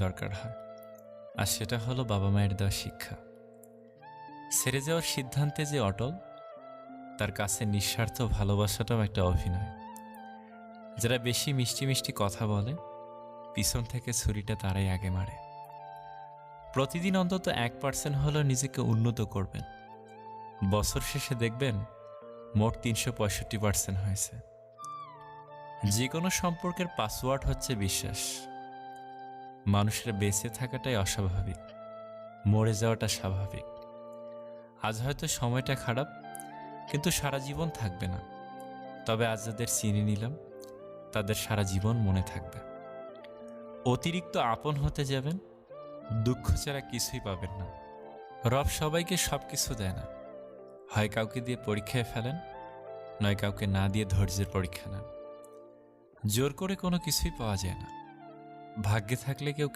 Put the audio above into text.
দরকার হয়, আর সেটা হলো বাবা মায়ের দেওয়া শিক্ষা। ছেড়ে যাওয়ার সিদ্ধান্তে যে অটল, তার কাছে নিঃস্বার্থ ভালোবাসাটাও একটা অভিনয়। যারা বেশি মিষ্টি মিষ্টি কথা বলে, পিছন থেকে ছুরিটা তারাই আগে মারে। প্রতিদিন অন্তত 1% হলেও নিজেকে উন্নত করবেন। বছর শেষে দেখবেন মোট 365% হয়েছে। যে কোনো সম্পর্কের পাসওয়ার্ড হচ্ছে বিশ্বাস। মানুষের বেঁচে থাকাটাই অস্বাভাবিক, মরে যাওয়াটা স্বাভাবিক। আজ হয়তো সময়টা খারাপ, কিন্তু সারা জীবন থাকবে না। তবে আজ যাদের চিনে নিলাম, তাদের সারা জীবন মনে থাকবে। অতিরিক্ত আপন হতে যাবেন, দুঃখ ছাড়া কিছুই পাবেন না। রব সবাইকে সব কিছু দেয় না। হয় কাউকে দিয়ে পরীক্ষায় ফেলেন, নয় কাউকে না দিয়ে ধৈর্যের পরীক্ষা নেন। জোর করে কোনো কিছুই পাওয়া যায় না। ভাগ্যে থাকলে কেউ